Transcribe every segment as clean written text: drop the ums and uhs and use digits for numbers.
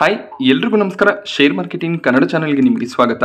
Hi ಎಲ್ರಿಗೂ ನಮಸ್ಕಾರ. Share marketing Kannada ಚಾನೆಲ್ಗೆ ನಿಮಗೆ ಸ್ವಾಗತ.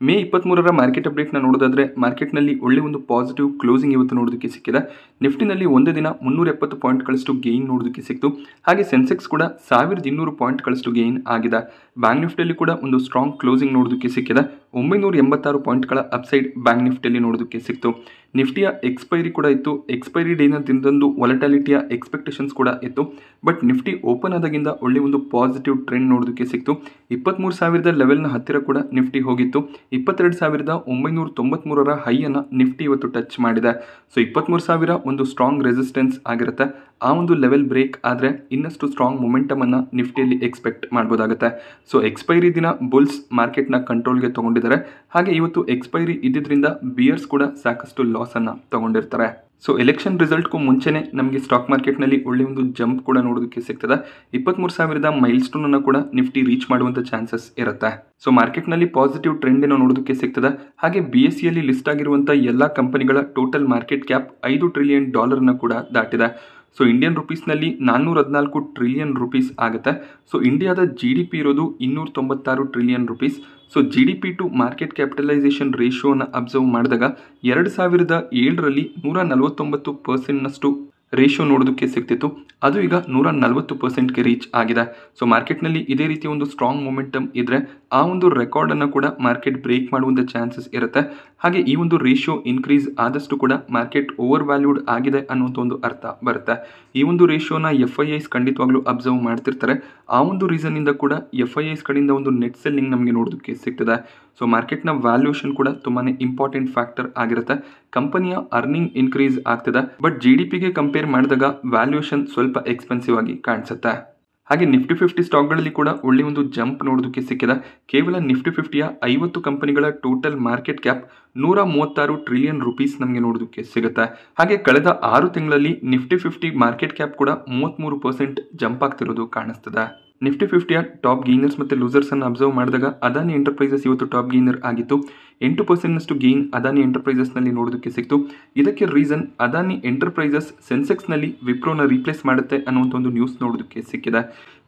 ಮೇ 23ರ ಮಾರ್ಕೆಟ್ ಅಪ್ಡೇಟ್ನ ನೋಡೋದಾದ್ರೆ ಮಾರ್ಕೆಟ್ನಲ್ಲಿ ಒಳ್ಳೆ ಒಂದು ಪಾಸಿಟಿವ್ ಕ್ಲೋಸಿಂಗ್ ಇವತ್ತು ನೋಡೋದಕ್ಕೆ ಸಿಕ್ಕಿದೆ. ನಿಫ್ಟಿನಲ್ಲಿ ಒಂದೇ ದಿನ 370 ಪಾಯಿಂಟ್ಗಳಷ್ಟು ಗೇನ್ ನೋಡೋದಕ್ಕೆ ಸಿಕ್ತು. ಹಾಗೆ ಸೆನ್ಸೆಕ್ಸ್ ಕೂಡ 1200 ಪಾಯಿಂಟ್ಗಳಷ್ಟು ಗೇನ್ ಆಗಿದೆ. ಬ್ಯಾಂಕ್ ನಿಫ್ಟಿಯಲ್ಲಿ ಕೂಡ ಒಂದು ಸ್ಟ್ರಾಂಗ್ ಕ್ಲೋಸಿಂಗ್ ನೋಡೋದಕ್ಕೆ ಸಿಕ್ಕಿದೆ. 986 ಪಾಯಿಂಟ್ಗಳ ಅಪ್ಸೈಡ್ ಬ್ಯಾಂಕ್ ನಿಫ್ಟಿಯಲ್ಲಿ ನೋಡೋದಕ್ಕೆ ಸಿಕ್ತು. ನಿಫ್ಟಿಯ ಎಕ್ಸ್ಪೈರಿ ಕೂಡ ಇತ್ತು. ಎಕ್ಸ್ಪೈರಿ ಡೇನ ದಿನದಂದು ವಾಲಟಾಲಿಟಿಯ ಎಕ್ಸ್ಪೆಕ್ಟೇಷನ್ಸ್ ಕೂಡ ಇತ್ತು. ಬಟ್ ನಿಫ್ಟಿ ಓಪನ್ ಆದಾಗಿಂದ ಒಳ್ಳೆ ಒಂದು ಪಾಸಿಟಿವ್ ಟ್ರೆಂಡ್ ನೋಡೋದಕ್ಕೆ ಸಿಕ್ತು. 23,000 ಲೆವೆಲ್ನ ಹತ್ತಿರ ಕೂಡ ನಿಫ್ಟಿ ಹೋಗಿತ್ತು. 22,993ರ ಹೈಯನ್ನು ನಿಫ್ಟಿ ಇವತ್ತು ಟಚ್ ಮಾಡಿದೆ. ಸೊ 23,000 ಒಂದು ಸ್ಟ್ರಾಂಗ್ ರೆಸಿಸ್ಟೆನ್ಸ್ ಆಗಿರುತ್ತೆ. ಆ ಒಂದು ಲೆವೆಲ್ ಬ್ರೇಕ್ ಆದರೆ ಇನ್ನಷ್ಟು ಸ್ಟ್ರಾಂಗ್ ಮೊಮೆಂಟಮ್ ಅನ್ನು ನಿಫ್ಟಿಯಲ್ಲಿ ಎಕ್ಸ್ಪೆಕ್ಟ್ ಮಾಡ್ಬೋದಾಗುತ್ತೆ. ಸೊ ಎಕ್ಸ್ಪೈರಿ ದಿನ ಬುಲ್ಸ್ ಮಾರ್ಕೆಟ್ನ ಕಂಟ್ರೋಲ್ಗೆ ತಗೊಂಡಿದ್ದಾರೆ. ಹಾಗೆ ಇವತ್ತು ಎಕ್ಸ್ಪೈರಿ ಇದ್ದಿದ್ದರಿಂದ ಬಿಯರ್ಸ್ ಕೂಡ ಸಾಕಷ್ಟು ಲಾಸ್ ಅನ್ನು ತಗೊಂಡಿರ್ತಾರೆ. ಸೊ ಎಲೆಕ್ಷನ್ ರಿಸಲ್ಟ್ಗೂ ಮುಂಚೆನೇ ನಮಗೆ ಸ್ಟಾಕ್ ಮಾರ್ಕೆಟ್ನಲ್ಲಿ ಒಳ್ಳೆ ಒಂದು ಜಂಪ್ ಕೂಡ ನೋಡೋದಕ್ಕೆ ಸಿಗ್ತದೆ. 23,000 ಮೈಲ್ ಸ್ಟೋನ್ ಅನ್ನು ಕೂಡ ನಿಫ್ಟಿ ರೀಚ್ ಮಾಡುವಂಥ ಚಾನ್ಸಸ್ ಇರುತ್ತೆ. ಸೊ ಮಾರ್ಕೆಟ್ನಲ್ಲಿ ಪಾಸಿಟಿವ್ ಟ್ರೆಂಡ್ ಏನೋ ನೋಡೋದಕ್ಕೆ ಸಿಗ್ತದೆ. ಹಾಗೆ BSEಯಲ್ಲಿ ಲಿಸ್ಟ್ ಆಗಿರುವಂಥ ಎಲ್ಲ ಕಂಪನಿಗಳ ಟೋಟಲ್ ಮಾರ್ಕೆಟ್ ಕ್ಯಾಪ್ $5 ಟ್ರಿಲಿಯನ್ ಕೂಡ ದಾಟಿದೆ. ಸೊ ಇಂಡಿಯನ್ ರುಪೀಸ್ನಲ್ಲಿ 414 ಟ್ರಿಲಿಯನ್ ರುಪೀಸ್ ಆಗುತ್ತೆ. ಸೊ ಇಂಡಿಯಾದ GDP ಇರೋದು 296 trillion rupees. So GDP to market capitalisation ರೇಷಿಯೋನ ಅಬ್ಸರ್ವ್ ಮಾಡಿದಾಗ 2007ರಲ್ಲಿ 149%ನಷ್ಟು ರೇಷಿಯೋ ನೋಡೋದಕ್ಕೆ ಸಿಗ್ತಿತ್ತು. ಅದು ಈಗ 140%ಗೆ ರೀಚ್ ಆಗಿದೆ. ಸೊ ಮಾರ್ಕೆಟ್ನಲ್ಲಿ ಇದೇ ರೀತಿ ಒಂದು ಸ್ಟ್ರಾಂಗ್ ಮೊಮೆಂಟಮ್ ಇದ್ದರೆ ಆ ಒಂದು ರೆಕಾರ್ಡನ್ನು ಕೂಡ ಮಾರ್ಕೆಟ್ ಬ್ರೇಕ್ ಮಾಡುವಂಥ ಚಾನ್ಸಸ್ ಇರುತ್ತೆ. ಹಾಗೆ ಈ ಒಂದು ರೇಷಿಯೋ ಇನ್ಕ್ರೀಸ್ ಆದಷ್ಟು ಕೂಡ ಮಾರ್ಕೆಟ್ ಓವರ್ ವ್ಯಾಲ್ಯೂಡ್ ಆಗಿದೆ ಅನ್ನುವಂಥ ಒಂದು ಅರ್ಥ ಬರುತ್ತೆ. ಈ ಒಂದು ರೇಷಿಯೋನ FIIs ಖಂಡಿತವಾಗ್ಲೂ ಅಬ್ಸರ್ವ್ ಮಾಡ್ತಿರ್ತಾರೆ. ಆ ಒಂದು ರೀಸನ್ನಿಂದ ಕೂಡ FIIs ಕಡೆಯಿಂದ ಒಂದು ನೆಟ್ ಸೆಲ್ಲಿಂಗ್ ನಮಗೆ ನೋಡೋದಕ್ಕೆ ಸಿಗ್ತದೆ. ಸೊ ಮಾರ್ಕೆಟ್ನ ವ್ಯಾಲ್ಯೂಷನ್ ಕೂಡ ತುಂಬಾ ಇಂಪಾರ್ಟೆಂಟ್ ಫ್ಯಾಕ್ಟರ್ ಆಗಿರುತ್ತೆ. ಕಂಪನಿಯ ಅರ್ನಿಂಗ್ ಇನ್ಕ್ರೀಸ್ ಆಗ್ತದೆ. ಬಟ್ GDPಗೆ ಕಂಪೇರ್ ಮಾಡಿದಾಗ ವ್ಯಾಲ್ಯೂಷನ್ ಸ್ವಲ್ಪ ಎಕ್ಸ್ಪೆನ್ಸಿವ್ ಆಗಿ ಕಾಣಿಸುತ್ತೆ. ಹಾಗೆ ನಿಫ್ಟಿ 50 ಸ್ಟಾಕ್ಗಳಲ್ಲಿ ಕೂಡ ಒಳ್ಳೆ ಒಂದು ಜಂಪ್ ನೋಡೋದಕ್ಕೆ ಸಿಕ್ಕಿದೆ. ಕೇವಲ ನಿಫ್ಟಿ 50ಯ 50 ಕಂಪನಿಗಳ total market cap 136 trillion rupees ನಮಗೆ ನೋಡೋದಕ್ಕೆ ಸಿಗುತ್ತೆ. ಹಾಗೆ ಕಳೆದ 6 ತಿಂಗಳಲ್ಲಿ ನಿಫ್ಟಿ 50 ಮಾರ್ಕೆಟ್ ಕ್ಯಾಪ್ ಕೂಡ 33% ಜಂಪ್ ಆಗ್ತಿರೋದು ಕಾಣಿಸ್ತದೆ. ನಿಫ್ಟಿ 50ಯ ಟಾಪ್ ಗೇನರ್ಸ್ ಮತ್ತು ಲೂಸರ್ಸ್ ಅನ್ನು ಅಬ್ಸರ್ವ್ ಮಾಡಿದಾಗ ಅದಾನಿ ಎಂಟರ್ಪ್ರೈಸಸ್ ಇವತ್ತು ಟಾಪ್ ಗೇನರ್ ಆಗಿತ್ತು. 8%ನಷ್ಟು ಗೇನ್ ಅದಾನಿ ಎಂಟರ್ಪ್ರೈಸಸ್ನಲ್ಲಿ ನೋಡೋದಕ್ಕೆ ಸಿಕ್ತು. ಇದಕ್ಕೆ ರೀಸನ್ ಅದಾನಿ ಎಂಟರ್ಪ್ರೈಸಸ್ ಸೆನ್ಸೆಕ್ಸ್ನಲ್ಲಿ ವಿಪ್ರೋನ ರೀಪ್ಲೇಸ್ ಮಾಡುತ್ತೆ ಅನ್ನುವಂಥ ಒಂದು ನ್ಯೂಸ್ ನೋಡೋದಕ್ಕೆ ಸಿಕ್ಕಿದೆ.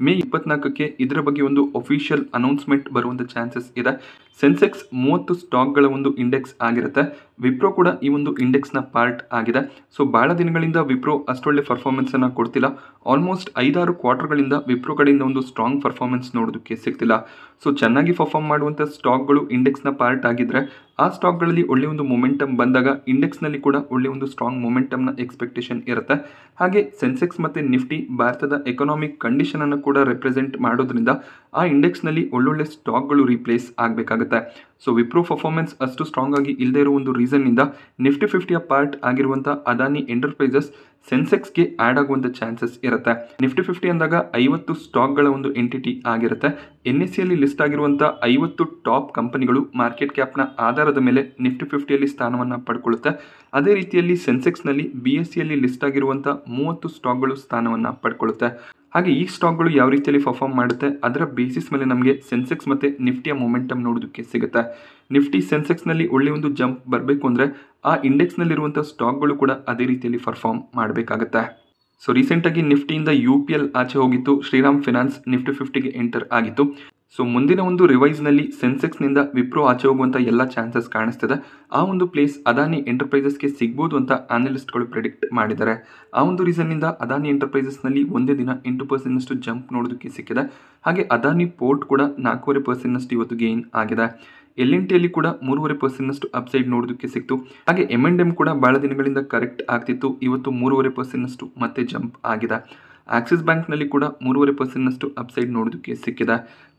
ಮೇ 24ಕ್ಕೆ ಇದರ ಬಗ್ಗೆ ಒಂದು ಅಫಿಷಿಯಲ್ ಅನೌನ್ಸ್ಮೆಂಟ್ ಬರುವಂಥ ಚಾನ್ಸಸ್ ಇದೆ. ಸೆನ್ಸೆಕ್ಸ್ 30 ಸ್ಟಾಕ್ಗಳ ಒಂದು ಇಂಡೆಕ್ಸ್ ಆಗಿರುತ್ತೆ. ವಿಪ್ರೋ ಕೂಡ ಈ ಒಂದು ಇಂಡೆಕ್ಸ್ನ ಪಾರ್ಟ್ ಆಗಿದೆ. ಸೊ ಭಾಳ ದಿನಗಳಿಂದ ವಿಪ್ರೋ ಅಷ್ಟೊಳ್ಳೆ ಪರ್ಫಾರ್ಮೆನ್ಸನ್ನು ಕೊಡ್ತಿಲ್ಲ. ಆಲ್ಮೋಸ್ಟ್ 5-6 ಕ್ವಾರ್ಟರ್ಗಳಿಂದ ವಿಪ್ರೋ ಕಡೆಯಿಂದ ಒಂದು ಸ್ಟ್ರಾಂಗ್ ಪರ್ಫಾರ್ಮೆನ್ಸ್ ನೋಡೋದಕ್ಕೆ ಸಿಗ್ತಿಲ್ಲ. ಸೊ ಚೆನ್ನಾಗಿ ಪರ್ಫಾರ್ಮ್ ಮಾಡುವಂಥ ಸ್ಟಾಕ್ಗಳು ಇಂಡೆಕ್ಸ್ನ ಪಾರ್ಟ್ ಆಗಿದ್ದರೆ ಆ ಸ್ಟಾಕ್ಗಳಲ್ಲಿ ಒಳ್ಳೆ ಒಂದು ಮೊಮೆಂಟಮ್ ಬಂದಾಗ ಇಂಡೆಕ್ಸ್ನಲ್ಲಿ ಕೂಡ ಒಳ್ಳೆ ಒಂದು ಸ್ಟ್ರಾಂಗ್ ಮೊಮೆಂಟಮ್ನ ಎಕ್ಸ್ಪೆಕ್ಟೇಷನ್ ಇರುತ್ತೆ. ಹಾಗೆ ಸೆನ್ಸೆಕ್ಸ್ ಮತ್ತು ನಿಫ್ಟಿ ಭಾರತದ ಎಕನಾಮಿಕ್ ಕಂಡೀಷನನ್ನು ಕೂಡ ರೆಪ್ರೆಸೆಂಟ್ ಮಾಡೋದ್ರಿಂದ ಆ ಇಂಡೆಕ್ಸ್ನಲ್ಲಿ ಒಳ್ಳೊಳ್ಳೆ ಸ್ಟಾಕ್ಗಳು ರೀಪ್ಲೇಸ್ ಆಗಬೇಕಾಗುತ್ತೆ. ಸೊ ವಿಪ್ರೋ ಪರ್ಫಾರ್ಮೆನ್ಸ್ ಅಷ್ಟು ಸ್ಟ್ರಾಂಗ್ ಆಗಿ ಇಲ್ಲದೇ ಇರೋ ಒಂದು ರೀಸನ್ನಿಂದ ನಿಫ್ಟಿ 50ಯ ಪಾರ್ಟ್ ಆಗಿರುವಂಥ ಅದಾನಿ ಎಂಟರ್ಪ್ರೈಸಸ್ ಸೆನ್ಸೆಕ್ಸ್ಗೆ ಆ್ಯಡ್ ಆಗುವಂಥ ಚಾನ್ಸಸ್ ಇರುತ್ತೆ. ನಿಫ್ಟಿ 50 ಅಂದಾಗ 50 ಸ್ಟಾಕ್ಗಳ ಒಂದು ಎಂಟಿಟಿ ಆಗಿರುತ್ತೆ. NSEಯಲ್ಲಿ ಲಿಸ್ಟ್ ಆಗಿರುವಂಥ 50 ಟಾಪ್ ಕಂಪನಿಗಳು ಮಾರ್ಕೆಟ್ ಕ್ಯಾಪ್ನ ಆಧಾರದ ಮೇಲೆ ನಿಫ್ಟಿ 50ಯಲ್ಲಿ ಸ್ಥಾನವನ್ನು ಪಡ್ಕೊಳ್ಳುತ್ತೆ. ಅದೇ ರೀತಿಯಲ್ಲಿ ಸೆನ್ಸೆಕ್ಸ್ನಲ್ಲಿ BSEಯಲ್ಲಿ ಲಿಸ್ಟ್ ಆಗಿರುವಂಥ 30 ಸ್ಟಾಕ್ಗಳು ಸ್ಥಾನವನ್ನು ಪಡ್ಕೊಳ್ಳುತ್ತೆ. ಹಾಗೆ ಈ ಸ್ಟಾಕ್ಗಳು ಯಾವ ರೀತಿಯಲ್ಲಿ ಪರ್ಫಾರ್ಮ್ ಮಾಡುತ್ತೆ ಅದರ ಬೇಸಿಸ್ ಮೇಲೆ ನಮಗೆ ಸೆನ್ಸೆಕ್ಸ್ ಮತ್ತು ನಿಫ್ಟಿಯ ಮೊಮೆಂಟಮ್ ನೋಡೋದಕ್ಕೆ ಸಿಗುತ್ತೆ. ನಿಫ್ಟಿ ಸೆನ್ಸೆಕ್ಸ್ನಲ್ಲಿ ಒಳ್ಳೆಯ ಒಂದು ಜಂಪ್ ಬರಬೇಕು ಅಂದರೆ ಆ ಇಂಡೆಕ್ಸ್ನಲ್ಲಿರುವಂಥ ಸ್ಟಾಕ್ಗಳು ಕೂಡ ಅದೇ ರೀತಿಯಲ್ಲಿ ಪರ್ಫಾರ್ಮ್ ಮಾಡಬೇಕಾಗತ್ತೆ. ಸೊ ರೀಸೆಂಟಾಗಿ ನಿಫ್ಟಿಯಿಂದ UPL ಆಚೆ ಹೋಗಿತ್ತು. ಶ್ರೀರಾಮ್ ಫಿನಾನ್ಸ್ ನಿಫ್ಟಿ 50ಗೆ ಎಂಟರ್ ಆಗಿತ್ತು. ಸೊ ಮುಂದಿನ ಒಂದು ರಿವೈಸ್ನಲ್ಲಿ ಸೆನ್ಸೆಕ್ಸ್ನಿಂದ ವಿಪ್ರೋ ಆಚೆ ಹೋಗುವಂಥ ಎಲ್ಲ ಚಾನ್ಸಸ್ ಕಾಣಿಸ್ತದೆ. ಆ ಒಂದು ಪ್ಲೇಸ್ ಅದಾನಿ ಎಂಟರ್ಪ್ರೈಸಸ್ಗೆ ಸಿಗ್ಬೋದು ಅಂತ ಅನಲಿಸ್ಟ್ಗಳು ಪ್ರೆಡಿಕ್ಟ್ ಮಾಡಿದ್ದಾರೆ. ಆ ಒಂದು ರೀಸನ್ನಿಂದ ಅದಾನಿ ಎಂಟರ್ಪ್ರೈಸಸ್ನಲ್ಲಿ ಒಂದೇ ದಿನ 8%ನಷ್ಟು ಜಂಪ್ ನೋಡೋದಕ್ಕೆ ಸಿಕ್ಕಿದೆ. ಹಾಗೆ ಅದಾನಿ ಪೋರ್ಟ್ ಕೂಡ 4.5%ನಷ್ಟು ಇವತ್ತು ಗೇನ್ ಆಗಿದೆ. LNTಯಲ್ಲಿ ಕೂಡ 3.5%ನಷ್ಟು ಅಪ್ಸೈಡ್ ನೋಡೋದಕ್ಕೆ ಸಿಕ್ತು. ಹಾಗೆ M&M ಕೂಡ ಭಾಳ ದಿನಗಳಿಂದ ಕರೆಕ್ಟ್ ಆಗ್ತಿತ್ತು. ಇವತ್ತು 3.5%ನಷ್ಟು ಮತ್ತೆ ಜಂಪ್ ಆಗಿದೆ. ಆಕ್ಸಿಸ್ ಬ್ಯಾಂಕ್ನಲ್ಲಿ ಕೂಡ 3.5%ನಷ್ಟು ಅಪ್ಸೈಡ್ ನೋಡೋದಕ್ಕೆ ಸಿಕ್ಕಿದೆ.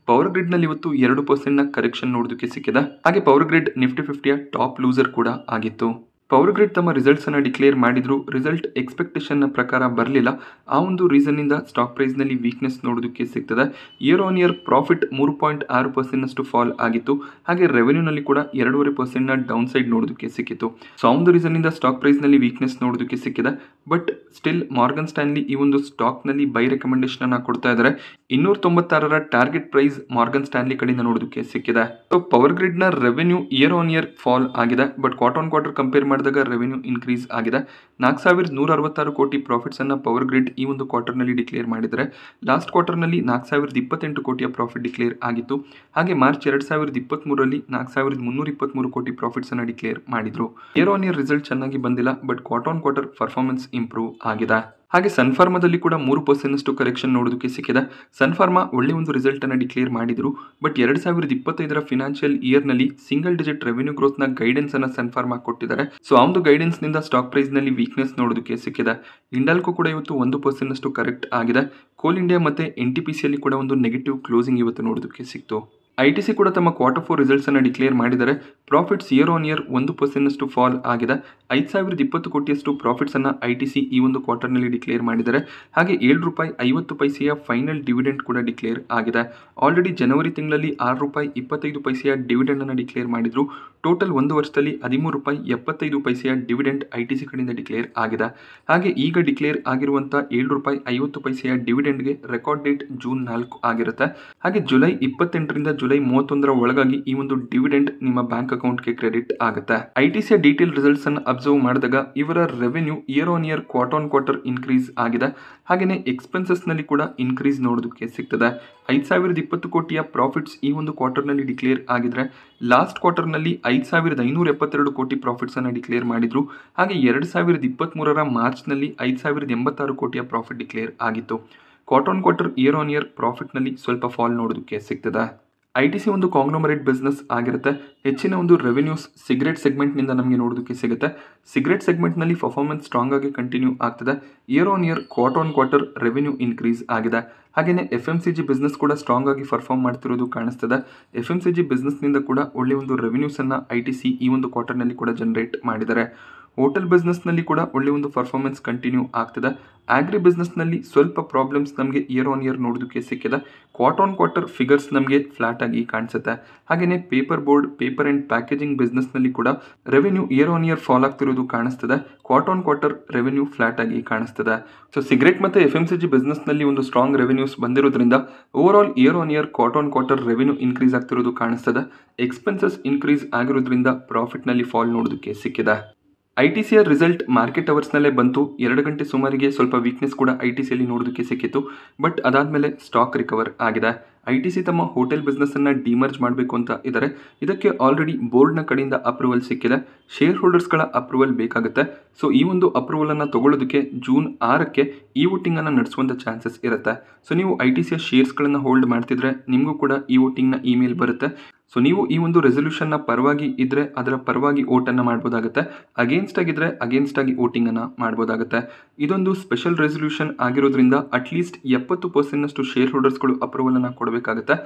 ಪವರ್ ಗ್ರಿಡ್ನಲ್ಲಿ ಇವತ್ತು 2%ನ ಕರೆಕ್ಷನ್ ನೋಡೋದಕ್ಕೆ ಸಿಕ್ಕಿದೆ. ಹಾಗೆ ಪವರ್ ಗ್ರಿಡ್ ನಿಫ್ಟಿ 50ಯ ಟಾಪ್ ಲೂಸರ್ ಕೂಡ ಆಗಿತ್ತು. ಪವರ್ ಗ್ರಿಡ್ ತಮ್ಮ ರಿಸಲ್ಟ್ಸನ್ನು ಡಿಕ್ಲೇರ್ ಮಾಡಿದ್ರು. ರಿಸಲ್ಟ್ ಎಕ್ಸ್ಪೆಕ್ಟೇಷನ್ನ ಪ್ರಕಾರ ಬರಲಿಲ್ಲ. ಆ ಒಂದು ರೀಸನ್ನಿಂದ ಸ್ಟಾಕ್ ಪ್ರೈಸ್ನಲ್ಲಿ ವೀಕ್ನೆಸ್ ನೋಡೋದಕ್ಕೆ ಸಿಗ್ತದೆ. ಇಯರ್ ಆನ್ ಇಯರ್ ಪ್ರಾಫಿಟ್ 3.6%ನಷ್ಟು ಫಾಲ್ ಆಗಿತ್ತು. ಹಾಗೆ ರೆವೆನ್ಯೂನಲ್ಲಿ ಕೂಡ 2.5%ನ ಡೌನ್ ಸೈಡ್ ನೋಡೋದಕ್ಕೆ ಸಿಕ್ಕಿತ್ತು. ಸೊ ಆ ಒಂದು ರೀಸನ್ನಿಂದ ಸ್ಟಾಕ್ ಪ್ರೈಸ್ನಲ್ಲಿ ವೀಕ್ನೆಸ್ ನೋಡೋದಕ್ಕೆ ಸಿಕ್ಕಿದೆ. ಬಟ್ ಸ್ಟಿಲ್ ಮಾರ್ಗನ್ ಸ್ಟ್ಯಾನ್ಲಿ ಈ ಒಂದು ಸ್ಟಾಕ್ನಲ್ಲಿ ಬೈ ರೆಕಮೆಂಡೇಶನ್ ಕೊಡ್ತಾ ಇದ್ದಾರೆ. 296ರ ಟಾರ್ಗೆಟ್ ಪ್ರೈಸ್ ಮಾರ್ಗನ್ ಸ್ಟ್ಯಾನ್ಲಿ ಕಡೆಯಿಂದ ನೋಡೋದಕ್ಕೆ ಸಿಕ್ಕಿದೆ. ಸೊ ಪವರ್ ಗ್ರಿಡ್ ನ revenue year on year fall ಆಗಿದೆ, but quarter on quarter compare ಮಾಡಿದಾಗ ರೆವೆನ್ಯೂ ಇನ್ಕ್ರೀಸ್ ಆಗಿದೆ. 4166 ಕೋಟಿ ಪ್ರಾಫಿಟ್ಸ್ ಅನ್ನ ಪವರ್ ಗ್ರಿಡ್ ಈ ಒಂದು ಕ್ವಾರ್ಟರ್ ನಲ್ಲಿ ಡಿಕ್ಲೇರ್ ಮಾಡಿದರೆ, ಲಾಸ್ಟ್ ಕ್ವಾರ್ಟರ್ ನಲ್ಲಿ 4028 ಕೋಟಿಯ ಪ್ರಾಫಿಟ್ ಡಿಕ್ಲೇರ್ ಆಗಿತ್ತು. ಹಾಗೆ ಮಾರ್ಚ್ 2023ರಲ್ಲಿ 4323 ಕೋಟಿ ಪ್ರಾಫಿಟ್ಸ್ ಅನ್ನ ಡಿಕ್ಲೇರ್ ಮಾಡಿದ್ರು. ಇಯರ್ ಆನ್ ಇಯರ್ ರಿಸಲ್ಟ್ ಚೆನ್ನಾಗಿ ಬಂದಿಲ್ಲ, but quarter on quarter performance improve ಆಗಿದೆ. ಹಾಗೆ ಸನ್ಫಾರ್ಮಾದಲ್ಲಿ ಕೂಡ 3% ಕರೆಕ್ಷನ್ ನೋಡೋದಕ್ಕೆ ಸಿಕ್ಕಿದೆ. ಸನ್ಫಾರ್ಮಾ ಒಳ್ಳೆ ಒಂದು ರಿಸಲ್ಟ್ ಅನ್ನು ಡಿಕ್ಲೇರ್ ಮಾಡಿದ್ರು, ಬಟ್ 2025ರ ಫಿನಾನ್ಷಿಯಲ್ ಇಯರ್ ನಲ್ಲಿ ಸಿಂಗಲ್ ಡಿಜಿಟ್ ರೆವೆನ್ಯೂ ಗ್ರೋತ್ ನ ಗೈಡೆನ್ಸ್ ಅನ್ನ ಸನ್ಫಾರ್ಮಾ ಕೊಟ್ಟಿದ್ದಾರೆ. ಸೊ ಆ ಒಂದು ಗೈಡೆನ್ಸ್ ನಿಂದ ಸ್ಟಾಕ್ ಪ್ರೈಸ್ ನಲ್ಲಿ ವೀಕ್ನೆಸ್ ನೋಡೋದಕ್ಕೆ ಸಿಕ್ಕಿದೆ. ಇಂಡಾಲ್ಕೋ ಕೂಡ ಇವತ್ತು 1% ಕರೆಕ್ಟ್ ಆಗಿದೆ. ಕೋಲ್ ಇಂಡಿಯಾ ಮತ್ತೆ NTPC ಅಲ್ಲಿ ಕೂಡ ಒಂದು ನೆಗೆಟಿವ್ ಕ್ಲೋಸಿಂಗ್ ಇವತ್ತು ನೋಡೋದಕ್ಕೆ ಸಿಕ್ತು. ITC ಕೂಡ ತಮ್ಮ ಕ್ವಾರ್ಟರ್ 4 ರಿಸಲ್ಟ್ಸ್ ಅನ್ನು ಡಿಕ್ಲೇರ್ ಮಾಡಿದರೆ, profits year on year 1% fall ಆಗಿದೆ. 5020 ಕೋಟಿಯಷ್ಟು ಪ್ರಾಫಿಟ್ಸ್ ಅನ್ನ ITC ಈ ಒಂದು ಕ್ವಾರ್ಟರ್ ನಲ್ಲಿ ಡಿಕ್ಲೇರ್ ಮಾಡಿದರೆ, ಹಾಗೆ ₹7.50 ಫೈನಲ್ ಡಿವಿಡೆಂಡ್ ಕೂಡ ಡಿಕ್ಲೇರ್ ಆಗಿದೆ. ಆಲ್ರೆಡಿ ಜನವರಿ ತಿಂಗಳಲ್ಲಿ ₹6.25 ಡಿವಿಡೆಂಡ್ ಅನ್ನು ಡಿಕ್ಲೇರ್ ಮಾಡಿದ್ರು. ಟೋಟಲ್ ಒಂದು ವರ್ಷದಲ್ಲಿ ₹13.75 ಡಿವಿಡೆಂಡ್ ITC ಕಡೆಯಿಂದ ಡಿಕ್ಲೇರ್ ಆಗಿದೆ. ಹಾಗೆ ಈಗ ಡಿಕ್ಲೇರ್ ಆಗಿರುವಂತಹ ₹7.50 ಡಿವಿಡೆಂಡ್ಗೆ ರೆಕಾರ್ಡ್ ಡೇಟ್ ಜೂನ್ 4 ಆಗಿರುತ್ತೆ. ಹಾಗೆ ಜುಲೈ 28ರಿಂದ ಜುಲೈ 31ರ ಒಳಗಾಗಿ ಈ ಒಂದು ಡಿವಿಡೆಂಡ್ ನಿಮ್ಮ ಬ್ಯಾಂಕ್ ಅಕೌಂಟ್ಗೆ ಕ್ರೆಡಿಟ್ ಆಗುತ್ತೆ. ITC ಡೀಟೇಲ್ ರಿಸಲ್ಟ್ಸ್ ಅನ್ನು ಅಬ್ಸರ್ವ್ ಮಾಡಿದಾಗ ಇವರ revenue year on year quarter on quarter increase ಆಗಿದೆ. ಹಾಗೆಯೇ ಎಕ್ಸ್ಪೆನ್ಸಸ್ ನಲ್ಲಿ ಕೂಡ ಇನ್ಕ್ರೀಸ್ ನೋಡೋದಕ್ಕೆ ಸಿಗ್ತದೆ. 5020 ಕೋಟಿಯ ಪ್ರಾಫಿಟ್ಸ್ ಈ ಒಂದು ಕ್ವಾರ್ಟರ್ ನಲ್ಲಿ ಡಿಕ್ಲೇರ್ ಆಗಿದ್ರೆ, ಲಾಸ್ಟ್ ಕ್ವಾರ್ಟರ್ ನಲ್ಲಿ 5572 ಕೋಟಿ ಪ್ರಾಫಿಟ್ಸ್ ಅನ್ನು ಡಿಕ್ಲೇರ್ ಮಾಡಿದ್ರು. ಹಾಗೆ 2023ರ ಮಾರ್ಚ್ ನಲ್ಲಿ 5086 ಕೋಟಿಯ ಪ್ರಾಫಿಟ್ ಡಿಕ್ಲೇರ್ ಆಗಿತ್ತು. Quarter on quarter year on year profit ನಲ್ಲಿ ಸ್ವಲ್ಪ ಫಾಲ್ ನೋಡೋದಕ್ಕೆ ಸಿಗ್ತದೆ. ITC ಒಂದು ಕಾಂಗ್ಲೋಮರೇಟ್ ಬಿಸ್ನೆಸ್ ಆಗಿರುತ್ತೆ. ಹೆಚ್ಚಿನ ಒಂದು ರೆವೆನ್ಯೂಸ್ ಸಿಗರೇಟ್ ಸೆಗ್ಮೆಂಟ್ ನಿಂದ ನಮಗೆ ನೋಡೋದಕ್ಕೆ ಸಿಗುತ್ತೆ. ಸಿಗರೇಟ್ ಸೆಗ್ಮೆಂಟ್ ನಲ್ಲಿ ಪರ್ಫಾರ್ಮೆನ್ಸ್ ಸ್ಟ್ರಾಂಗ್ ಆಗಿ ಕಂಟಿನ್ಯೂ ಆಗ್ತದೆ. Year on year quarter on quarter revenue increase ಆಗಿದೆ. ಹಾಗೆಯೇ FMCG ಬಿಸ್ನೆಸ್ ಕೂಡ ಸ್ಟ್ರಾಂಗ್ ಆಗಿ ಪರ್ಫಾರ್ಮ್ ಮಾಡ್ತಿರೋದು ಕಾಣಿಸ್ತದೆ. FMCG ಬಿಸ್ನೆಸ್ ನಿಂದ ಕೂಡ ಒಳ್ಳೆ ಒಂದು ರೆವೆನ್ಯೂಸ್ ಅನ್ನ ITC ಈ ಒಂದು ಕ್ವಾರ್ಟರ್ ನಲ್ಲಿ ಕೂಡ ಜನರೇಟ್ ಮಾಡಿದ್ದಾರೆ. ಹೋಟೆಲ್ ಬಿಸ್ನೆಸ್ ನಲ್ಲಿ ಕೂಡ ಒಳ್ಳೆ ಒಂದು ಪರ್ಫಾರ್ಮೆನ್ಸ್ ಕಂಟಿನ್ಯೂ ಆಗ್ತದೆ. ಆಗ್ರಿ ಬಿಸ್ನೆಸ್ ನಲ್ಲಿ ಸ್ವಲ್ಪ ಪ್ರಾಬ್ಲಮ್ಸ್ ನಮಗೆ ಇಯರ್ ಆನ್ ಇಯರ್ ನೋಡೋದಕ್ಕೆ ಸಿಕ್ಕಿದೆ. ಕ್ವಾರ್ಟರ್ ಆನ್ ಕ್ವಾರ್ಟರ್ ಫಿಗರ್ಸ್ ನಮಗೆ ಫ್ಲಾಟ್ ಆಗಿ ಕಾಣಿಸುತ್ತೆ. ಹಾಗೆಯೇ paper board, paper and packaging business ನಲ್ಲಿ ಕೂಡ revenue year on year fall ಆಗ್ತಿರೋದು ಕಾಣಿಸ್ತದೆ. Quarter on quarter revenue flat ಆಗಿ ಕಾಣಿಸ್ತದೆ. ಸೊ ಸಿಗರೇಟ್ ಮತ್ತೆ FMCG ಬಿಸ್ನೆಸ್ ನಲ್ಲಿ ಒಂದು ಸ್ಟ್ರಾಂಗ್ ರೆವೆನ್ಯೂಸ್ ಬಂದಿರೋದ್ರಿಂದ overall year on year quarter on quarter revenue increase ಆಗ್ತಿರೋದು ಕಾಣಿಸ್ತದೆ. ಎಕ್ಸ್ಪೆನ್ಸಸ್ ಇನ್ಕ್ರೀಸ್ ಆಗಿರೋದ್ರಿಂದ ಪ್ರಾಫಿಟ್ ನಲ್ಲಿ ಫಾಲ್ ನೋಡೋದಕ್ಕೆ ಸಿಕ್ಕಿದೆ. ITCಯ ರಿಸಲ್ಟ್ ಮಾರ್ಕೆಟ್ ಅವರ್ಸ್ನಲ್ಲೇ ಬಂತು. 2 ಗಂಟೆ ಸುಮಾರಿಗೆ ಸ್ವಲ್ಪ ವೀಕ್ನೆಸ್ ಕೂಡ ITCಯಲ್ಲಿ ನೋಡೋದಕ್ಕೆ ಸಿಕ್ಕಿತ್ತು, ಬಟ್ ಅದಾದಮೇಲೆ ಸ್ಟಾಕ್ ರಿಕವರ್ ಆಗಿದೆ. ITC ತಮ್ಮ ಹೋಟೆಲ್ ಬಿಸ್ನೆಸ್ ಅನ್ನ ಡಿಮರ್ಜ್ ಮಾಡಬೇಕು ಅಂತ ಇದ್ದಾರೆ. ಇದಕ್ಕೆ ಆಲ್ರೆಡಿ ಬೋರ್ಡ್ನ ಕಡೆಯಿಂದ ಅಪ್ರೂವಲ್ ಸಿಕ್ಕಿದೆ. ಶೇರ್ ಹೋಲ್ಡರ್ಸ್ಗಳ ಅಪ್ರೂವಲ್ ಬೇಕಾಗುತ್ತೆ. ಸೊ ಈ ಒಂದು ಅಪ್ರೂವಲ್ ಅನ್ನು ತಗೊಳ್ಳೋದಕ್ಕೆ ಜೂನ್ 6ಕ್ಕೆ ಈ ವೋಟಿಂಗ್ ಅನ್ನು ನಡೆಸುವಂಥ ಚಾನ್ಸಸ್ ಇರುತ್ತೆ. ಸೊ ನೀವು ITCಯ ಶೇರ್ಸ್ಗಳನ್ನು ಹೋಲ್ಡ್ ಮಾಡ್ತಿದ್ರೆ ನಿಮಗೂ ಕೂಡ ಈ ವೋಟಿಂಗ್ನ ಇಮೇಲ್ ಬರುತ್ತೆ. ಸೊ ನೀವು ಈ ಒಂದು ರೆಸೊಲ್ಯೂಷನ್ನ ಪರವಾಗಿ ಇದ್ರೆ ಅದರ ಪರವಾಗಿ ವೋಟನ್ನು ಮಾಡ್ಬೋದಾಗುತ್ತೆ. ಅಗೇನ್ಸ್ಟ್ ಆಗಿದ್ರೆ ಅಗೇನ್ಸ್ಟ್ ಆಗಿ ವೋಟಿಂಗ್ ಅನ್ನು ಮಾಡ್ಬೋದಾಗುತ್ತೆ. ಇದೊಂದು ಸ್ಪೆಷಲ್ ರೆಸೊಲ್ಯೂಷನ್ ಆಗಿರೋದ್ರಿಂದ ಅಟ್ಲೀಸ್ಟ್ 70% ಶೇರ್ ಹೋಲ್ಡರ್ಸ್ಗಳು ಅಪ್ರೂವಲ್ ಅನ್ನು ಕೊಡಬೇಕಾಗುತ್ತೆ.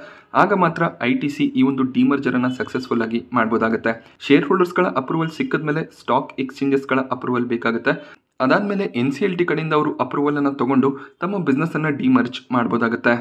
ಆಗ ಮಾತ್ರ ITC ಈ ಒಂದು ಡಿಮರ್ಜರ್ ಅನ್ನು ಸಕ್ಸಸ್ಫುಲ್ ಆಗಿ ಮಾಡ್ಬೋದಾಗುತ್ತೆ. ಶೇರ್ ಹೋಲ್ಡರ್ಸ್ಗಳ ಅಪ್ರೂವಲ್ ಸಿಕ್ಕಿದ್ಮೇಲೆ ಸ್ಟಾಕ್ ಎಕ್ಸ್ಚೇಂಜಸ್ಗಳ ಅಪ್ರೂವಲ್ ಬೇಕಾಗುತ್ತೆ. ಅದಾದಮೇಲೆ NCLT ಕಡೆಯಿಂದ ಅವರು ಅಪ್ರೂವಲ್ ಅನ್ನು ತಗೊಂಡು ತಮ್ಮ ಬಿಸ್ನೆಸ್ ಅನ್ನು ಡಿಮರ್ಜ್ ಮಾಡ್ಬೋದಾಗುತ್ತೆ.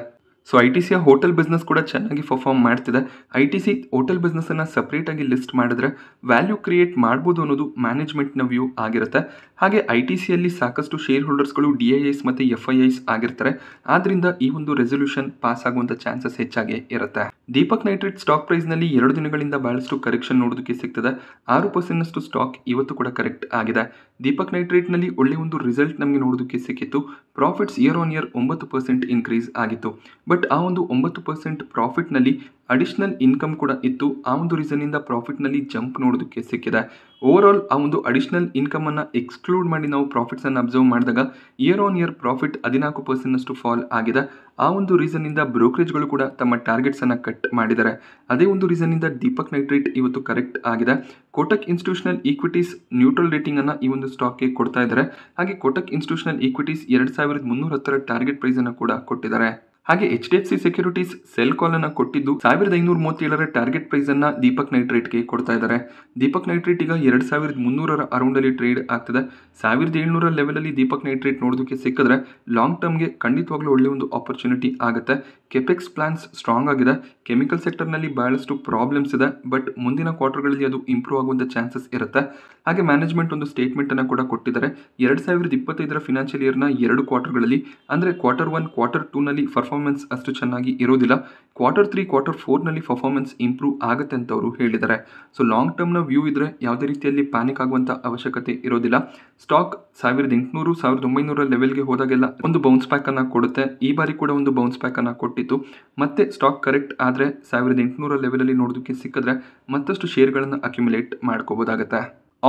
ಸೊ ITCಯ ಹೋಟೆಲ್ ಬಿಸ್ನೆಸ್ ಕೂಡ ಚೆನ್ನಾಗಿ ಪರ್ಫಾರ್ಮ್ ಮಾಡ್ತಿದೆ. ITC ಹೋಟೆಲ್ ಬಿಸ್ನೆಸ್ ಅನ್ನ ಸಪ್ರೇಟ್ ಆಗಿ ಲಿಸ್ಟ್ ಮಾಡಿದ್ರೆ ವ್ಯಾಲ್ಯೂ ಕ್ರಿಯೇಟ್ ಮಾಡ್ಬೋದು ಅನ್ನೋದು ಮ್ಯಾನೇಜ್ಮೆಂಟ್ನ ವ್ಯೂ ಆಗಿರುತ್ತೆ. ಹಾಗೆ ITCಯಲ್ಲಿ ಸಾಕಷ್ಟು ಶೇರ್ ಹೋಲ್ಡರ್ಸ್ಗಳು DIIs ಮತ್ತು FIIs ಆಗಿರ್ತಾರೆ. ಆದ್ರಿಂದ ಈ ಒಂದು ರೆಸೊಲ್ಯೂಷನ್ ಪಾಸ್ ಆಗುವಂಥ ಚಾನ್ಸಸ್ ಹೆಚ್ಚಾಗಿ ಇರುತ್ತೆ. ದೀಪಕ್ ನೈಟ್ರೇಟ್ ಸ್ಟಾಕ್ ಪ್ರೈಸ್ ನಲ್ಲಿ 2 ದಿನಗಳಿಂದ ಬಹಳಷ್ಟು ಕರೆಕ್ಷನ್ ನೋಡೋದಕ್ಕೆ ಸಿಗ್ತದೆ. 6% ಸ್ಟಾಕ್ ಇವತ್ತು ಕೂಡ ಕರೆಕ್ಟ್ ಆಗಿದೆ. ದೀಪಕ್ ನೈಟ್ರೇಟ್ ನಲ್ಲಿ ಒಳ್ಳೆ ಒಂದು ರಿಸಲ್ಟ್ ನಮಗೆ ನೋಡೋದಕ್ಕೆ ಸಿಕ್ಕಿತ್ತು. Profits year on year 9% increase ಆಗಿತ್ತು. ಬಟ್ ಆ ಒಂದು 9% ಪ್ರಾಫಿಟ್ ನಲ್ಲಿ ಅಡಿಷನಲ್ ಇನ್ಕಮ್ ಕೂಡ ಇತ್ತು. ಆ ಒಂದು ರೀಸನ್ ಇಂದ ಪ್ರಾಫಿಟ್ ನಲ್ಲಿ ಜಂಪ್ ನೋಡೋದಕ್ಕೆ ಸಿಕ್ಕಿದೆ. ಓವರ್ ಆಲ್ ಆ ಒಂದು ಅಡಿಷನಲ್ ಇನ್ಕಮ್ ಅನ್ನ ಎಕ್ಸ್ಕ್ಲೂಡ್ ಮಾಡಿ ನಾವು ಪ್ರಾಫಿಟ್ಸ್ ಅನ್ನು ಅಬ್ಸರ್ವ್ ಮಾಡಿದಾಗ year on year profit 14% fall ಆಗಿದೆ. ಆ ಒಂದು ರೀಸನ್ ಇಂದ ಬ್ರೋಕರೇಜ್ಗಳು ಕೂಡ ತಮ್ಮ ಟಾರ್ಗೆಟ್ಸ್ ಅನ್ನ ಕಟ್ ಮಾಡಿದ್ದಾರೆ. ಅದೇ ಒಂದು ರೀಸನ್ ಇಂದ ದೀಪಕ್ ನೈಟ್ರೇಟ್ ಇವತ್ತು ಕರೆಕ್ಟ್ ಆಗಿದೆ. Kotak institutional equities neutral rating ಅನ್ನ ಈ ಒಂದು ಸ್ಟಾಕ್ಗೆ ಕೊಡ್ತಾ ಇದ್ದಾರೆ. ಹಾಗೆ Kotak institutional equities 2310 target price ಅನ್ನು ಕೂಡ ಕೊಟ್ಟಿದ್ದಾರೆ. ಹಾಗೆ HDFC ಸೆಕ್ಯೂರಿಟೀಸ್ ಸೆಲ್ ಕಾಲ್ ಅನ್ನು ಕೊಟ್ಟಿದ್ದು 1537ರ ಟಾರ್ಗೆಟ್ ಪ್ರೈಸ್ ಅನ್ನ ದೀಪಕ್ ನೈಟ್ರೇಟ್ಗೆ ಕೊಡ್ತಾ ಇದ್ದಾರೆ. ದೀಪಕ್ ನೈಟ್ರೇಟ್ ಈಗ 2300ರ ಅರೌಂಡ್ ಅಲ್ಲಿ ಟ್ರೇಡ್ ಆಗ್ತದೆ. 1700 ಲೆವೆಲ್ ಅಲ್ಲಿ ದೀಪಕ್ ನೈಟ್ರೇಟ್ ನೋಡೋದಕ್ಕೆ ಸಿಕ್ಕಿದ್ರೆ ಲಾಂಗ್ ಟರ್ಮ್ಗೆ ಖಂಡಿತವಾಗ್ಲೂ ಒಳ್ಳೆ ಒಂದು ಆಪರ್ಚುನಿಟಿ ಆಗುತ್ತೆ. ಕೆಪೆಕ್ಸ್ ಪ್ಲಾನ್ಸ್ ಸ್ಟ್ರಾಂಗ್ ಆಗಿದೆ. ಕೆಮಿಕಲ್ ಸೆಕ್ಟರ್ನಲ್ಲಿ ಬಹಳಷ್ಟು ಪ್ರಾಬ್ಲಮ್ಸ್ ಇದೆ, ಬಟ್ ಮುಂದಿನ ಕ್ವಾರ್ಟರ್ಗಳಲ್ಲಿ ಅದು ಇಂಪ್ರೂವ್ ಆಗುವಂಥ ಚಾನ್ಸಸ್ ಇರುತ್ತೆ. ಹಾಗೆ ಮ್ಯಾನೇಜ್ಮೆಂಟ್ ಒಂದು ಸ್ಟೇಟ್ಮೆಂಟನ್ನು ಕೂಡ ಕೊಟ್ಟಿದ್ದಾರೆ. 2025 ಫಿನಾನ್ಷಿಯಲ್ ಇಯರ್ನ 2 ಕ್ವಾರ್ಟರ್ಗಳಲ್ಲಿ ಅಂದರೆ Q1, Q2ನಲ್ಲಿ ಪರ್ಫಾರ್ಮೆನ್ಸ್ ಅಷ್ಟು ಚೆನ್ನಾಗಿ ಇರೋದಿಲ್ಲ. Q3, Q4ನಲ್ಲಿ ಪರ್ಫಾರ್ಮೆನ್ಸ್ ಇಂಪ್ರೂವ್ ಆಗುತ್ತೆ ಅಂತ ಅವರು ಹೇಳಿದ್ದಾರೆ. ಸೊ ಲಾಂಗ್ ಟರ್ಮ್ನ ವ್ಯೂ ಇದ್ರೆ ಯಾವುದೇ ರೀತಿಯಲ್ಲಿ ಪ್ಯಾನಿಕ್ ಆಗುವಂಥ ಅವಶ್ಯಕತೆ ಇರೋದಿಲ್ಲ. ಸ್ಟಾಕ್ 1800, 1900 ಲೆವೆಲ್ಗೆ ಹೋದಾಗೆಲ್ಲ ಒಂದು ಬೌನ್ಸ್ ಬ್ಯಾಕ್ ಅನ್ನು ಕೊಡುತ್ತೆ. ಈ ಬಾರಿ ಕೂಡ ಒಂದು ಬೌನ್ಸ್ ಬ್ಯಾಕ್ ಅನ್ನು ಕೊಟ್ಟಿತ್ತು. ಮತ್ತೆ ಸ್ಟಾಕ್ ಕರೆಕ್ಟ್ ಆದರೆ 1800 ಲೆವೆಲಲ್ಲಿ ನೋಡೋದಕ್ಕೆ ಸಿಕ್ಕಿದ್ರೆ ಮತ್ತಷ್ಟು ಶೇರ್ಗಳನ್ನು ಅಕ್ಯುಮುಲೇಟ್ ಮಾಡ್ಕೋಬೋದಾಗುತ್ತೆ.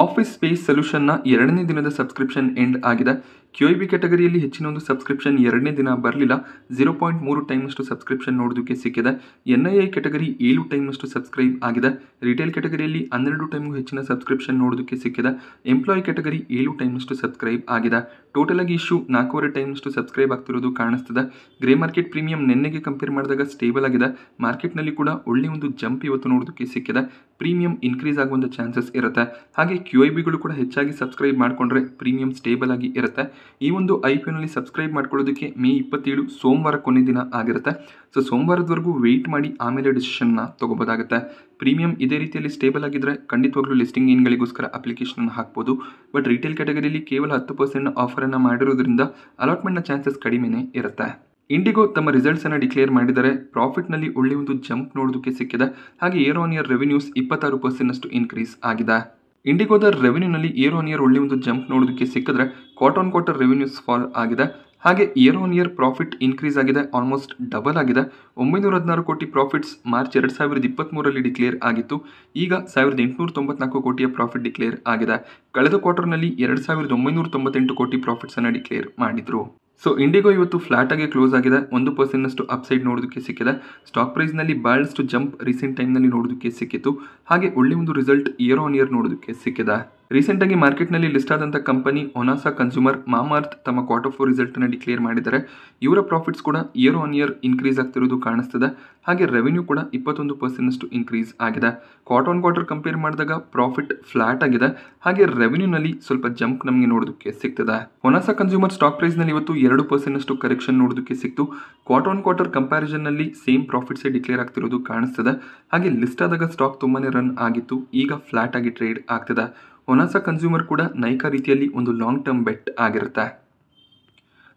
ಆಫೀಸ್ ಸ್ಪೇಸ್ ಸೊಲ್ಯೂಷನ್ನ 2ನೇ ದಿನದ ಸಬ್ಸ್ಕ್ರಿಪ್ಷನ್ ಎಂಡ್ ಆಗಿದೆ. QIB ಕ್ಯಾಟಗರಿಯಲ್ಲಿ ಹೆಚ್ಚಿನ ಒಂದು ಸಬ್ಸ್ಕ್ರಿಪ್ಷನ್ 2ನೇ ದಿನ ಬರಲಿಲ್ಲ. 0.3 ಟೈಮ್ನಷ್ಟು ಸಬ್ಸ್ಕ್ರಿಪ್ಷನ್ ನೋಡೋದಕ್ಕೆ ಸಿಕ್ಕಿದೆ. NII ಕ್ಯಾಟಗರಿ 7 ಟೈಮ್ನಷ್ಟು ಸಬ್ಸ್ಕ್ರೈಬ್ ಆಗಿದೆ. ರಿಟೇಲ್ ಕ್ಯಾಟಗರಿಯಲ್ಲಿ 12 ಟೈಮ್ಗೂ ಹೆಚ್ಚಿನ ಸಬ್ಸ್ಕ್ರಿಪ್ಷನ್ ನೋಡೋದಕ್ಕೆ ಸಿಕ್ಕಿದೆ. ಎಂಪ್ಲಾಯ್ ಕ್ಯಾಟಗರಿ 7 ಟೈಮ್ನಷ್ಟು ಸಬ್ಸ್ಕ್ರೈಬ್ ಆಗಿದೆ. ಟೋಟಲ್ ಆಗಿ ಇಶ್ಯೂ 4.5 ಟೈಮ್ನಷ್ಟು ಸಬ್ಸ್ಕ್ರೈಬ್ ಆಗ್ತಿರೋದು ಕಾಣಿಸ್ತದೆ. ಗ್ರೇ ಮಾರ್ಕೆಟ್ ಪ್ರೀಮಿಯಂ ನಿನ್ನೆಗೆ ಕಂಪೇರ್ ಮಾಡಿದಾಗ ಸ್ಟೇಬಲ್ ಆಗಿದೆ. ಮಾರ್ಕೆಟ್ನಲ್ಲಿ ಕೂಡ ಒಳ್ಳೆಯ ಒಂದು ಜಂಪ್ ಇವತ್ತು ನೋಡೋದಕ್ಕೆ ಸಿಕ್ಕಿದೆ. ಪ್ರೀಮಿಯಂ ಇನ್ಕ್ರೀಸ್ ಆಗುವಂಥ ಚಾನ್ಸಸ್ ಇರುತ್ತೆ. ಹಾಗೆ QIBಗಳು ಕೂಡ ಹೆಚ್ಚಾಗಿ ಸಬ್ಸ್ಕ್ರೈಬ್ ಮಾಡಿಕೊಂಡ್ರೆ ಪ್ರೀಮಿಯಂ ಸ್ಟೇಬಲ್ ಆಗಿ ಇರುತ್ತೆ. ಈ ಒಂದು IPOನಲ್ಲಿ ಸಬ್ಸ್ಕ್ರೈಬ್ ಮಾಡ್ಕೊಳ್ಳೋದಕ್ಕೆ ಮೇ 27 ಸೋಮವಾರ ಕೊನೆ ದಿನ ಆಗಿರುತ್ತೆ. ಸೊ ಸೋಮವಾರದವರೆಗೂ ವೆಯ್ಟ್ ಮಾಡಿ ಆಮೇಲೆ ಡಿಸಿಷನ್ನ ತಗೋಬೋದಾಗುತ್ತೆ. ಪ್ರೀಮಿಯಂ ಇದೇ ರೀತಿಯಲ್ಲಿ ಸ್ಟೇಬಲ್ ಆಗಿದ್ದರೆ ಖಂಡಿತವಾಗ್ಲೂ ಲಿಸ್ಟಿಂಗ್ ಏನ್ಗಳಿಗೋಸ್ಕರ ಅಪ್ಲಿಕೇಶನ್ ಹಾಕ್ಬೋದು. ಬಟ್ ರಿಟೇಲ್ ಕ್ಯಾಟಗರಿಯಲ್ಲಿ ಕೇವಲ 10% ಆಫರನ್ನು ಮಾಡಿರೋದ್ರಿಂದ ಅಲಾಟ್ಮೆಂಟ್ನ ಚಾನ್ಸಸ್ ಕಡಿಮೆನೇ ಇರುತ್ತೆ. ಇಂಡಿಗೋ ತಮ್ಮ ರಿಸಲ್ಟ್ಸನ್ನು ಡಿಕ್ಲೇರ್ ಮಾಡಿದರೆ ಪ್ರಾಫಿಟ್ನಲ್ಲಿ ಒಳ್ಳೆಯ ಒಂದು ಜಂಪ್ ನೋಡೋದಕ್ಕೆ ಸಿಕ್ಕಿದೆ. ಹಾಗೆ year on year revenues 26% increase ಆಗಿದೆ. ಇಂಡಿಗೋದ ರೆವಿನ್ಯೂನಲ್ಲಿ ಇಯರ್ ಆನ್ ಇಯರ್ ಒಳ್ಳೆಯ ಒಂದು ಜಂಪ್ ನೋಡೋದಕ್ಕೆ ಸಿಕ್ಕಿದ್ರೆ Q1 ರೆವಿನ್ಯೂಸ್ ಫಾಲ್ ಆಗಿದೆ. ಹಾಗೆ year on year profit increase ಆಗಿದೆ, ಆಲ್ಮೋಸ್ಟ್ ಡಬಲ್ ಆಗಿದೆ. 916 ಕೋಟಿ ಪ್ರಾಫಿಟ್ಸ್ ಮಾರ್ಚ್ 2023ರಲ್ಲಿ ಡಿಕ್ಲೇರ್ ಆಗಿತ್ತು. ಈಗ 1894 ಕೋಟಿಯ ಪ್ರಾಫಿಟ್ ಡಿಕ್ಲೇರ್ ಆಗಿದೆ. ಕಳೆದ ಕ್ವಾರ್ಟರ್ನಲ್ಲಿ 2998 ಕೋಟಿ ಪ್ರಾಫಿಟ್ಸನ್ನು ಡಿಕ್ಲೇರ್ ಮಾಡಿದ್ರು. ಸೊ ಇಂಡಿಗೋ ಇವತ್ತು ಫ್ಲಾಟ್ ಆಗಿ ಕ್ಲೋಸ್ ಆಗಿದೆ. 1% ಅಪ್ಸೈಡ್ ನೋಡೋದಕ್ಕೆ ಸಿಕ್ಕಿದೆ. ಸ್ಟಾಕ್ ಪ್ರೈಸ್ನಲ್ಲಿ ಬಹಳಷ್ಟು ಜಂಪ್ ರೀಸೆಂಟ್ ಟೈಮ್ನಲ್ಲಿ ನೋಡೋದಕ್ಕೆ ಸಿಕ್ಕಿತ್ತು. ಹಾಗೆ ಒಳ್ಳೆಯ ಒಂದು ರಿಸಲ್ಟ್ ಇಯರ್ ಆನ್ ಇಯರ್ ನೋಡೋದಕ್ಕೆ ಸಿಕ್ಕಿದೆ. ರೀಸೆಂಟಾಗಿ ಮಾರ್ಕೆಟ್ನಲ್ಲಿ ಲಿಸ್ಟ್ ಆದಂಥ ಕಂಪನಿ ಒನಾಸಾ ಕನ್ಸ್ಯೂಮರ್, ಮಾಮಾರ್ತ್ ತಮ್ಮ Q4 ರಿಸಲ್ಟನ್ನು ಡಿಕ್ಲೇರ್ ಮಾಡಿದ್ದಾರೆ. ಇವರ ಪ್ರಾಫಿಟ್ಸ್ ಕೂಡ ಇಯರ್ ಆನ್ ಇಯರ್ ಇನ್ಕ್ರೀಸ್ ಆಗ್ತಿರೋದು ಕಾಣಿಸ್ತದೆ. ಹಾಗೆ ರೆವೆನ್ಯೂ ಕೂಡ 21% ಇನ್ಕ್ರೀಸ್ ಆಗಿದೆ. Q1 ಕಂಪೇರ್ ಮಾಡಿದಾಗ ಪ್ರಾಫಿಟ್ ಫ್ಲಾಟ್ ಆಗಿದೆ. ಹಾಗೆ ರೆವೆನ್ಯೂನಲ್ಲಿ ಸ್ವಲ್ಪ ಜಂಪ್ ನಮಗೆ ನೋಡೋದಕ್ಕೆ ಸಿಗ್ತದೆ. ಒನಾಸಾ ಕನ್ಸ್ಯೂಮರ್ ಸ್ಟಾಕ್ ಪ್ರೈಸ್ನಲ್ಲಿ ಇವತ್ತು 2% ಕರೆಕ್ಷನ್ ನೋಡೋದಕ್ಕೆ ಸಿಕ್ತು. Q1 ಕಂಪ್ಯಾರಿಸನ್ನಲ್ಲಿ ಸೇಮ್ ಪ್ರಾಫಿಟ್ಸೇ ಡಿಕ್ಲೇರ್ ಆಗ್ತಿರೋದು ಕಾಣಿಸ್ತದೆ. ಹಾಗೆ ಲಿಸ್ಟ್ ಆದಾಗ ಸ್ಟಾಕ್ ತುಂಬಾನೇ ರನ್ ಆಗಿತ್ತು, ಈಗ ಫ್ಲಾಟ್ ಆಗಿ ಟ್ರೇಡ್ ಆಗ್ತಿದೆ. ಒನಾಸಾ ಕನ್ಸ್ಯೂಮರ್ ಕೂಡ ನೈಕ ರೀತಿಯಲ್ಲಿ ಒಂದು ಲಾಂಗ್ ಟರ್ಮ್ ಬೆಟ್ ಆಗಿರುತ್ತೆ.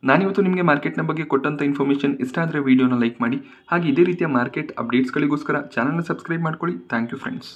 ನಾನಿವತ್ತು ನಿಮಗೆ ಮಾರ್ಕೆಟ್ನ ಬಗ್ಗೆ ಕೊಟ್ಟಂಥ ಇನ್ಫಾರ್ಮೇಷನ್ ಇಷ್ಟ ಆದರೆ ವಿಡಿಯೋನ ಲೈಕ್ ಮಾಡಿ. ಹಾಗೆ ಇದೇ ರೀತಿಯ ಮಾರ್ಕೆಟ್ ಅಪ್ಡೇಟ್ಸ್ಗಳಿಗೋಸ್ಕರ ಚಾನಲ್ನ ಸಬ್ಸ್ಕ್ರೈಬ್ ಮಾಡ್ಕೊಳ್ಳಿ. Thank you friends.